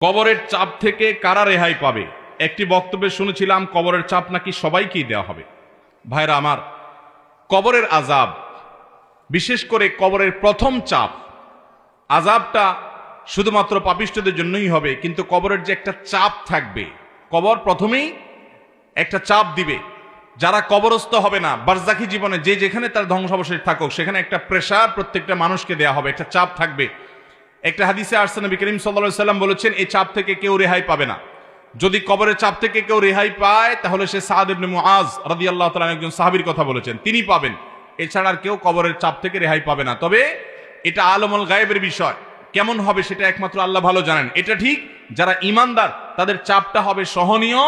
কবরের চাপ থেকে কারা রেহাই পাবে? একটি বক্তব্যে শুনেছিলাম কবরের চাপ নাকি সবাইকেই দেওয়া হবে। ভাইরা আমার, কবরের আযাব, বিশেষ করে কবরের প্রথম চাপ, আযাবটা শুধুমাত্র পাপিষ্ঠদের জন্যই হবে, কিন্তু কবরের যে একটা চাপ থাকবে, কবর প্রথমেই একটা চাপ দিবে। যারা কবরস্থ হবে না, বারজাখী জীবনে যে যেখানে তার ধ্বংসাবশেষ থাকুক, সেখানে একটা প্রেসার প্রত্যেকটা মানুষকে দেয়া হবে, একটা চাপ থাকবে। একটা হাদিসে আসছে, নবী করিম সাল্লাল্লাহু আলাইহি সাল্লাম বলেছেন, এই চাপ থেকে কেউ রেহাই পাবে না। যদি কবরের চাপ থেকে কেউ রেহাই পায়, তাহলে সে সাদ ইবনে মুআজ রাদিয়াল্লাহু তাআলা একজন সাহাবীর কথা বলেছেন, তিনি পাবেন। এছাড়া আর কেউ কবরের চাপ থেকে রেহাই পাবে না। তবে এটা আলমুল গায়েবের বিষয়, কেমন হবে সেটা একমাত্র আল্লাহ ভালো জানেন। এটা ঠিক, যারা ঈমানদার তাদের চাপটা হবে সহনীয়,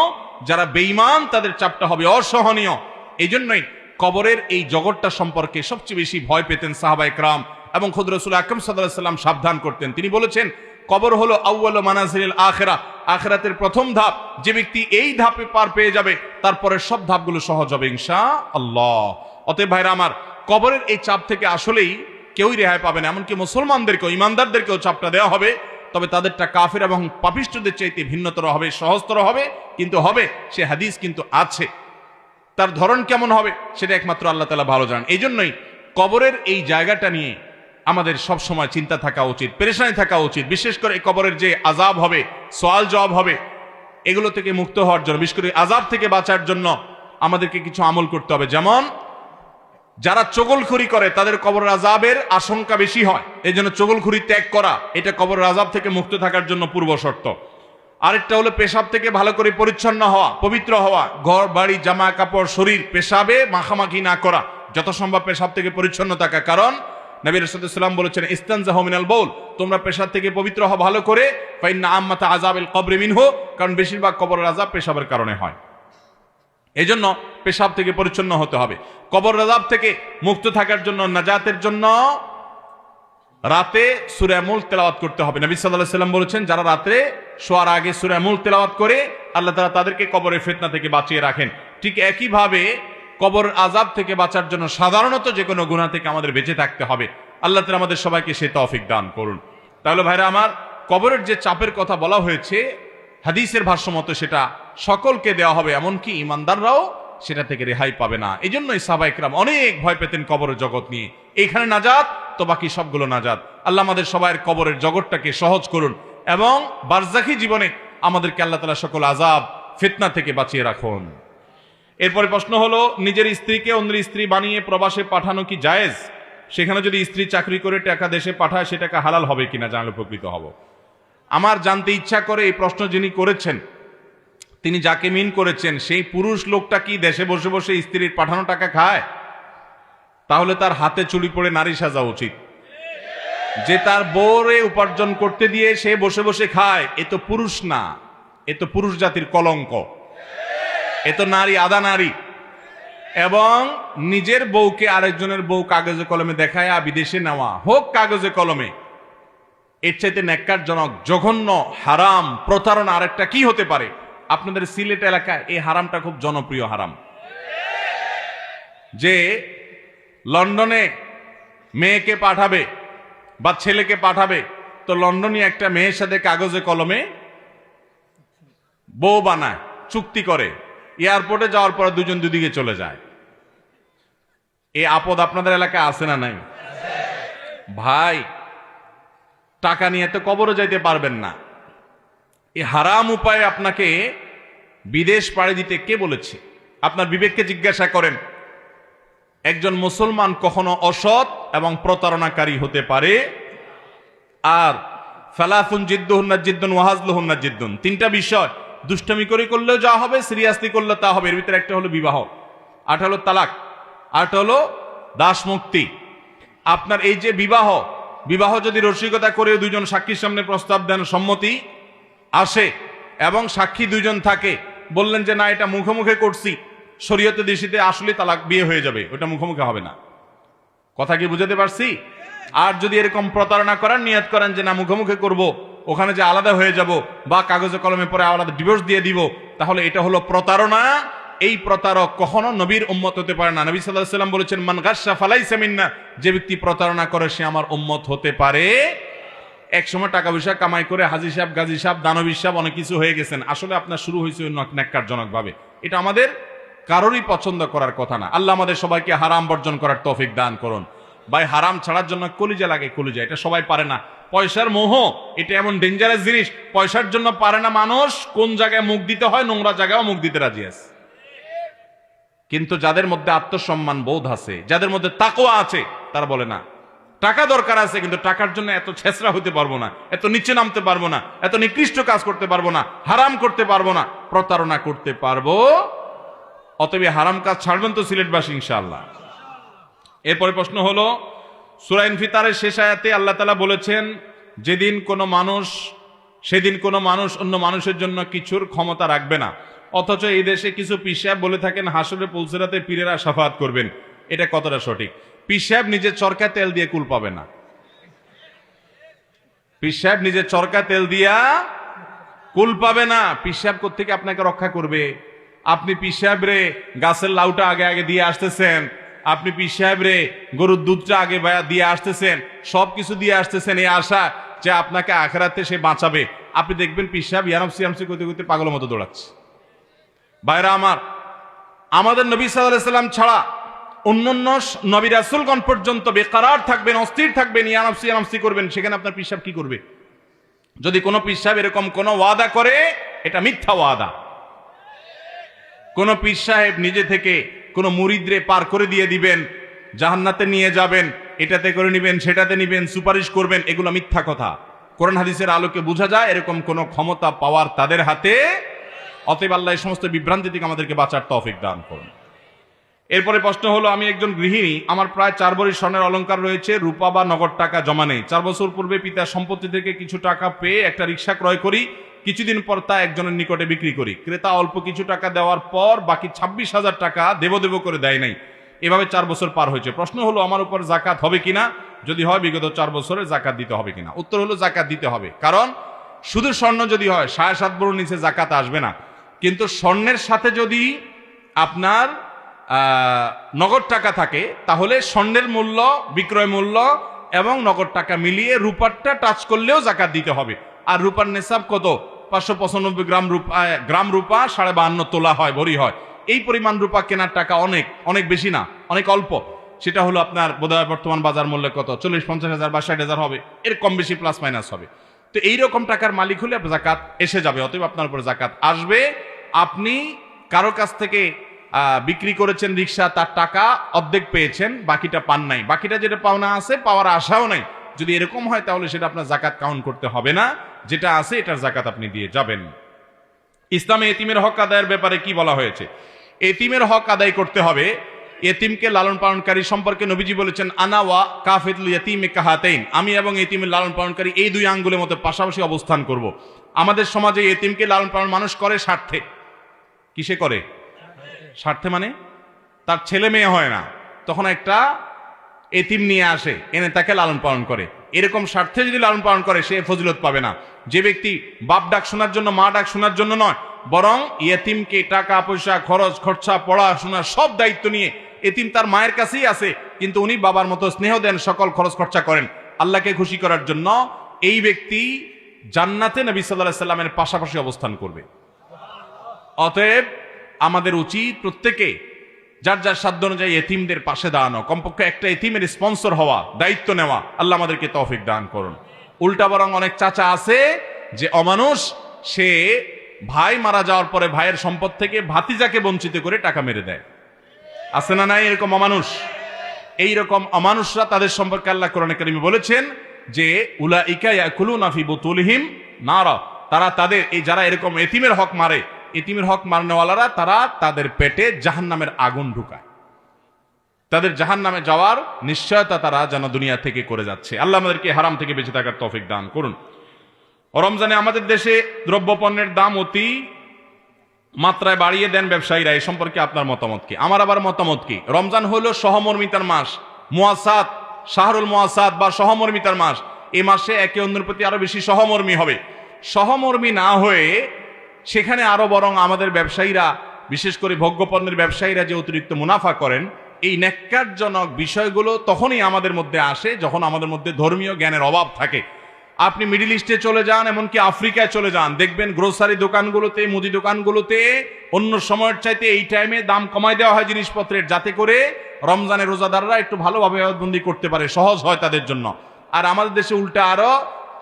যারা বেঈমান তাদের চাপটা হবে অসহনীয়। এই জন্যই কবরের এই জগৎটা সম্পর্কে সবচেয়ে বেশি ভয় পেতেন সাহাবায়ে কেরাম এবং খুদ রাসূল আকরাম সাল্লাল্লাহু আলাইহি সাল্লাম সাবধান করতেন। তিনি বলেছেন, কবর হলো আউয়ালু মানাজিলিল আখিরাহ, আখিরাতের প্রথম ধাপ। যে ব্যক্তি এই ধাপে পার পেয়ে যাবে, তারপরে সব ধাপগুলো সহজ হবে ইনশাআল্লাহ। অতএব ভাইরা আমার, কবরের এই চাপ থেকে আসলেই কেউই রেহাই পাবে না। এমনকি মুসলমানদেরকেও, ঈমানদারদেরকেও চাপটা দেওয়া হবে, তবে তাদেরটা কাফের এবং পাপিষ্ঠদের চাইতে ভিন্নতর হবে, সহজতর হবে, কিন্তু হবে। সে হাদিস কিন্তু আছে, তার ধরন কেমন হবে সেটা একমাত্র আল্লাহ তাআলা ভালো জানেন। এই জন্যই কবরের এই জায়গাটা নিয়ে আমাদের সব সময় চিন্তা থাকা উচিত, পেরেশানি থাকা উচিত। বিশেষ করে এই কবরের যে আযাব হবে, সওয়াল জবাব হবে, এগুলো থেকে মুক্ত হওয়ার জন্য, বিশেষ করে আযাব থেকে বাঁচার জন্য আমাদেরকে কিছু আমল করতে হবে। যেমন যারা চগলখুরি করে তাদের কবরের আযাবের আশঙ্কা বেশি হয়, এই জন্য চগলখুরি ত্যাগ করা এটা কবরের আযাব থেকে মুক্ত থাকার জন্য পূর্ব শর্ত। আরেকটা হলো পেশাব থেকে ভালো করে পরিচ্ছন্ন হওয়া, পবিত্র হওয়া, ঘর বাড়ি জামা কাপড় শরীর পেশাবে মাখামাখি না করা, যত সম্ভব পেশাব থেকে পরিচ্ছন্ন থাকা। কারণ নবী রাসূলুল্লাহ সাল্লাল্লাহু আলাইহি ওয়াসাল্লাম বলেছেন, ইস্তানজাহু মিনাল বাউল, তোমরা পেশাব থেকে পবিত্র হও ভালো করে, ফাইন্না আম্মাতা আযাবিল কবরি মিনহু, কারণ বেশিরভাগ কবরের আযাব পেশাবের কারণে হয়। এই জন্য পেশাব থেকে পরিচ্ছন্ন হতে হবে। কবর আযাব থেকে মুক্ত থাকার জন্য, নাজাতের জন্য রাতে সূরা মুলক তেলাওয়াত করতে হবে। নবী সাল্লাল্লাহু আলাইহি ওয়াসাল্লাম বলেছেন, যারা রাতে শোয়ার আগে সূরা মুলক তেলাওয়াত করে, আল্লাহ তাআলা তাদেরকে কবরের ফিতনা থেকে বাঁচিয়ে রাখেন। ঠিক একইভাবে কবর আযাব থেকে বাঁচার জন্য সাধারণত যে কোনো গুনাহ থেকে আমাদের বেঁচে থাকতে হবে। আল্লাহ তাআলা আমাদের সবাইকে সেই তৌফিক দান করুন। তাহলে ভাইরা আমার, কবরের যে চাপের কথা বলা হয়েছে, হাদিসের ভাষ্য মতো সেটা সকলকে দেওয়া হবে, এমনকি ঈমানদাররাও সেটা থেকে রেহাই পাবে না। এই জন্যই সাহাবায়ে কেরাম অনেক ভয় পেতেন কবরের জগৎ নিয়ে। এইখানে নাজাত তো বাকি সবগুলো নাজাত। আল্লাহ আমাদের সবাইয়ের কবরের জগৎটাকে সহজ করুন এবং বারজাখী জীবনে আমাদেরকে আল্লাহ তাআলা সকল আযাব ফিতনা থেকে বাঁচিয়ে রাখুন। এরপরে প্রশ্ন হলো, নিজের স্ত্রীকে অন্যের স্ত্রী বানিয়ে প্রবাসে পাঠানো কি জায়েজ? সেখানে যদি স্ত্রী চাকরি করে টাকা দেশে পাঠায়, সে টাকা হালাল হবে কিনা জানলে উপকৃত হব। আমার জানতে ইচ্ছা করে, এই প্রশ্ন যিনি করেছেন তিনি যাকে মিন করেছেন, সেই পুরুষ লোকটা কি দেশে বসে বসে স্ত্রীর পাঠানো টাকা খায়? তাহলে তার হাতে চুড়ি পড়ে নারী সাজা উচিত। যে তার বউরে উপার্জন করতে দিয়ে সে বসে বসে খায়, এ তো পুরুষ না, এ তো পুরুষ জাতির কলঙ্ক, এ তো নারী, আদা নারী। এবং নিজের বউকে আরেকজনের বউ কাগজে কলমে দেখায় বিদেশে নেওয়া, হোক কাগজে কলমে, এর চাইতে ন্যাক্কারজনক, জঘন্য, হারাম, প্রতারণা আরেকটা কি হতে পারে? আপনাদের সিলেট এলাকায় এই হারামটা খুব জনপ্রিয় হারাম, যে লন্ডনে মেয়েকে পাঠাবে বা ছেলেকে পাঠাবে, তো লন্ডনে একটা মেয়ের সাথে কাগজে কলমে বউ বানায়, চুক্তি করে, এয়ারপোর্টে যাওয়ার পর দুজন দুদিকে চলে যায়। এই আপদ আপনাদের এলাকায় আছে না নাই? ভাই, টাকা নিয়ে তো কবরে যাইতে পারবেন না। এই হারাম উপায়ে আপনাকে বিদেশ পাড়ি দিতে কে বলেছে? আপনার বিবেককে জিজ্ঞাসা করেন। একজন মুসলমান কখনো অসৎ এবং প্রতারণাকারী হতে পারে। আর ফালাসুন জিদ্দুহুন্না জিদ্দুন ওয়া হাজলুহুন্না জিদ্দুন, তিনটা বিষয়, দুষ্টমি করে করলেও যা হবে, সিরিয়াসলি করলে তা হবে। এর ভিতরে একটা হলো বিবাহ, আরেকটা হলো তালাক, আরেকটা হলো দাস মুক্তি। আপনার এই যে বিবাহ যদি রসিকতা করে দুইজন সাক্ষীর সামনে প্রস্তাব দেন, সম্মতি আসে এবং সাক্ষী দুইজন থাকে, বললেন যে না এটা মুখে মুখে করছি, শরীয়তে দৃষ্টিতে আসলে তালাক, বিয়ে হয়ে যাবে, ওটা মুখে মুখে হবে না। কথা কি বুঝাতে পারছি? আর যদি এরকম প্রতারণা করার নিয়ত করেন যে না মুখে মুখে করব, ওখানে যে আলাদা হয়ে যাব বা কাগজে কলমে পরে আলাদা ডিভোর্স দিয়ে দিব, তাহলে এটা হলো প্রতারণা। এই প্রতারক কখনো নবীর উম্মত হতে পারে না। নবী সাল্লাল্লাহু আলাইহি ওয়াসাল্লাম বলেছেন, মান গাশশা ফালাইসা মিন্না, যে ব্যক্তি প্রতারণা করে সে আমার উম্মত হতে পারে এক সময় টাকা পয়সা কামাই করে হাজি সাহেব, গাজী সাহেব, দানবী সাহেব অনেক কিছু হয়ে গেছেন। আসলে আপনার শুরু হয়েছে ন্যাক্কারজনক ভাবে। এটা আমাদের কারোরই পছন্দ করার কথা না। আল্লাহ আমাদের সবাইকে হারাম বর্জন করার তৌফিক দান করুন। ভাই, হারাম ছাড়ার জন্য কলিজা লাগে, কলিজা। এটা সবাই পারে না। পয়সার মোহ এটা এমন ডেঞ্জারাস জিনিস, পয়সার জন্য পারে না মানুষ কোন জায়গায় মুখ দিতে হয়, নোংরা জায়গায় মুখ দিতে রাজি আছে। কিন্তু যাদের মধ্যে আত্মসম্মান বোধ আছে, যাদের মধ্যে তাকওয়া আছে, তারা বলে না টাকা দরকার আছে, কিন্তু টাকার জন্য এত ছেঁচড়া হতে পারবো না, এত নিচে নামতে পারবো না, এত নিকৃষ্ট কাজ করতে পারবো না, হারাম করতে পারবো না, প্রতারণা করতে পারবো। অতএব হারাম কাজ ছাড়বেন তো সিলেটবাসী ইনশাআল্লাহ। এরপরে প্রশ্ন হলো, সূরা ইনফিতারের শেষ আয়াতে আল্লাহ তাআলা বলেছেন সেদিন কোনো মানুষ অন্য মানুষের জন্য কিছুর ক্ষমতা রাখবে না। অথচ এই দেশে কিছু পীর সাহেব বলে থাকেন হাসরে পুলসিরাতে পীরেরা শাফাআত করবেন। এটা কতটা সঠিক? পীর সাহেব নিজের চরকা তেল দিয়ে কুল পাবে না। পীর সাহেব নিজের চরকা তেল দিয়া কুল পাবে না। পীর সাহেব কোত্থেকে আপনাকে রক্ষা করবে? আপনি পীর সাহেব রে গাছের লাউটা আগে আগে দিয়ে আসতেছেন, আপনি পীর সাহেব রে গরুর দুধটা আগে দিয়ে আসতেছেন, সবকিছু দিয়ে আসতেছেন এই আশা যে আপনাকে আখিরাতে সে বাঁচাবে। আপনি দেখবেন পীর সাহেব ইয়ানফসি ইয়ানফসি করতে করতে পাগলের মতো দৌড়াচ্ছে। ভাইরা আমার, আমাদের নবী সাল্লাল্লাহু আলাইহি সাল্লাম ছাড়া অন্যান্য নবী রাসূলগণ পর্যন্ত বেকারার থাকবেন, অস্থির থাকবেন, ইয়ানফসি ইয়ানফসি করবেন। সেখানে আপনার পীর সাহেব কি করবে? যদি কোনো পীর সাহেব এরকম কোনো ওয়াদা করে, এটা মিথ্যা ওয়াদা। কোন পীর সাহেব নিজে থেকে কোন মুরিদরে পার করে দিয়ে দিবেন, জান্নাতে নিয়ে যাবেন, এটাতে করে নিবেন, সেটাতে নিবেন, সুপারিশ করবেন, এগুলো মিথ্যা কথা। কোরআন হাদিসের আলোকে বোঝা যায় এরকম কোন ক্ষমতা পাওয়ার তাদের হাতে। অতএব আল্লাহ এই সমস্ত বিভ্রান্তি থেকে আমাদেরকে বাঁচার তৌফিক দান করুন। এরপরে প্রশ্ন হলো, আমি একজন গৃহিণী, আমার প্রায় 4 ভরি স্বর্ণের অলংকার রয়েছে, রূপা বা নগদ টাকা জমা নেই। 4 বছর পূর্বে পিতার সম্পত্তি থেকে কিছু টাকা পেয়ে একটা রিক্সা ক্রয় করি। কিছুদিন পর তা একজনের নিকটে বিক্রি করি। ক্রেতা অল্প কিছু টাকা দেওয়ার পর বাকি 26,000 টাকা দেব করে দেয় নাই। এভাবে 4 বছর পার হয়েছে। প্রশ্ন হলো, আমার উপর জাকাত হবে কিনা? যদি হয় বিগত 4 বছরের জাকাত দিতে হবে কিনা? উত্তর হলো জাকাত দিতে হবে। কারণ শুধু স্বর্ণ যদি হয় 7.5 ভরির নিচে জাকাত আসবে না। কিন্তু স্বর্ণের সাথে যদি আপনার নগদ টাকা থাকে, তাহলে স্বর্ণের মূল্য, বিক্রয় মূল্য এবং নগদ টাকা মিলিয়ে রূপারটা টাচ করলেও জাকাত দিতে হবে। আর রূপার নেশাব কত? 595 গ্রাম রূপা 52.5 তোলা হয়, ভরি হয়। এই পরিমাণ রূপা কেনার টাকা অনেক অনেক বেশি না, অনেক অল্প। সেটা হলো আপনার বোধহয় বর্তমান বাজার মূল্য কত? 40-50 হাজার বা 60,000 হবে, এর কম বেশি প্লাস মাইনাস হবে। তো এইরকম টাকার মালিক হলে জাকাত এসে যাবে। অতএব আপনার উপর জাকাত আসবে। আপনি কারো কাছ থেকে বিক্রি করেছেন রিক্সা, তার টাকা অর্ধেক পেয়েছেন, বাকিটা পান নাই। বাকিটা যেটা পাওনা আছে, পাওয়ার আশাও নাই। যদি এরকম হয় তাহলে সেটা আপনার জাকাত কাউন্ট করতে হবে না। যেটা আছে এটার জাকাত আপনি দিয়ে যাবেন। ইসলামে এতিমের হক আদায়ের ব্যাপারে কি বলা হয়েছে? এতিমের হক আদায় করতে হবে। এতিমকে লালন পালনকারী সম্পর্কে নবীজি বলেছেন, আনা ওয়া কাফিলুল ইয়াতীমি কাহাতাইন, আমি এবং এতিমের লালন পালনকারী এই 2 আঙ্গুলের মতো পাশাপাশি অবস্থান করব। আমাদের সমাজে এতিমকে লালন পালন মানুষ করে স্বার্থে। কিসে করে? স্বার্থে মানে তার ছেলে মেয়ে হয় না, তখন একটা এতিম নিয়ে আসে, এনে তাকে লালন পালন করে। এরকম স্বার্থে যদি লালন পালন করে, সে ফজিলত পাবে না। যে ব্যক্তি বাপ ডাক শোনার জন্য, মা ডাক শোনার জন্য নয়, বরং এতিমকে টাকা পয়সা, খরচ খরচা, পড়াশোনার সব দায়িত্ব নিয়ে, এতিম তার মায়ের কাছেই আছে কিন্তু উনি বাবার মতো স্নেহ দেন, সকল খরচ খরচা করেন আল্লাহকে খুশি করার জন্য, এই ব্যক্তি জান্নাতে নবী সাল্লাল্লাহু আলাইহি সাল্লামের পাশাপাশি অবস্থান করবে। অতএব আমাদের উচিত প্রত্যেকে যার যার সাধ্য অনুযায়ী এতিমদের পাশে দাঁড়ানো, কমপক্ষে একটা এতিমের স্পন্সর হওয়া, দায়িত্ব নেওয়া। আল্লাহ আমাদেরকে তৌফিক দান করুন। উল্টা বরং অনেক চাচা আছে যে অমানুষ, সে ভাই মারা যাওয়ার পরে ভাইয়ের সম্পদ থেকে ভাতিজাকে বঞ্চিত করে টাকা মেরে দেয়। আছে না নাই এরকম অমানুষ? এইরকম অমানুষরা, তাদের সম্পর্কে আল্লাহ কোরআনে কারীমে বলেছেন যে উলাইকা ইয়াকুলুনা ফি বুতুলিহিম নারা, তারা তাদের এই যারা এরকম এতিমের হক মারে, এতিমের হক মারনেওয়ালারা, তারা তাদের পেটে জাহান্নামের আগুন ঢুকায়। তাদের জাহান্নামে যাওয়ার নিশ্চয়তা তারা যেন দুনিয়া থেকে করে যাচ্ছে। আল্লাহ আমাদেরকে হারাম থেকে বেঁচে থাকার তৌফিক দান করুন। রমজানে আমাদের দেশে দ্রব্যপণ্যের দাম অতি মাত্রায় বাড়িয়ে দেন ব্যবসায়ীরা। এ সম্পর্কে আপনার মতামত কি? আমার আবার মতামত কি? রমজান হলো সহমর্মিতার মাস, মুয়াসাত, শাহরুল মুয়াসাত বা সহমর্মিতার মাস। এই মাসে একে অন্যের প্রতি আরো বেশি সহমর্মী হবে। সহমর্মী না হয়ে সেখানে আরো বরং আমাদের ব্যবসায়ীরা, বিশেষ করে ভোগ্যপণ্যের ব্যবসায়ীরা যে অতিরিক্ত মুনাফা করেন, এই ন্যাক্কারজনক বিষয়গুলো তখনই আমাদের মধ্যে আসে যখন আমাদের মধ্যে ধর্মীয় জ্ঞানের অভাব থাকে। আপনি মিডিল ইস্টে চলে যান, এমনকি আফ্রিকায় চলে যান, দেখবেন গ্রোসারি দোকানগুলোতে, মুদি দোকানগুলোতে অন্য সময়ের চাইতে এই টাইমে দাম কমায় দেওয়া হয় জিনিসপত্রের, যাতে করে রমজানের রোজাদাররা একটু ভালোভাবে বন্দি করতে পারে, সহজ হয় তাদের জন্য। আর আমাদের দেশে উল্টা আরো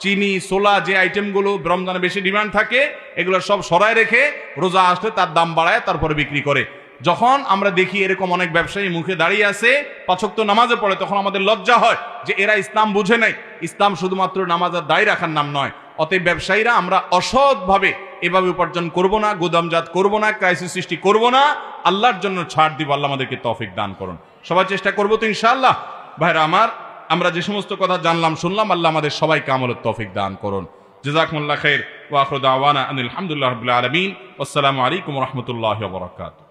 চিনি, সোলা, যে আইটেমগুলো রমজানে বেশি ডিমান্ড থাকে, এগুলো সব সরায় রেখে রোজা আসলে তার দাম বাড়ায় তারপরে বিক্রি করে। যখন আমরা দেখি এরকম অনেক ব্যবসায়ী মুখে দাঁড়িয়ে আছে, 5 ওয়াক্ত নামাজে পড়ে, তখন আমাদের লজ্জা হয় যে এরা ইসলাম বুঝে নাই। ইসলাম শুধুমাত্র নামাজ আর দায় রাখার নাম নয়। অতএব ব্যবসায়ীরা আমরা অসৎভাবে এভাবে উপার্জন করব না, গুদামজাত করব না, ক্রাইসিস সৃষ্টি করব না, আল্লাহর জন্য ছাড় দিব। আল্লাহ আমাদেরকে তৌফিক দান করুন। সবাই চেষ্টা করবো তো ইনশাআল্লাহ। ভাইরা আমার, আমরা যে সমস্ত কথা জানলাম শুনলাম, আল্লাহ আমাদের সবাইকে আমলের তৌফিক দান করুন। জাযাকুমুল্লাহ খাইর ওয়া আখিরু দাওয়ানা আনিল হামদুলিল্লাহি রাব্বিল আলামিন। আসসালামু আলাইকুম ওয়া রাহমাতুল্লাহি ওয়া বারাকাতুহু।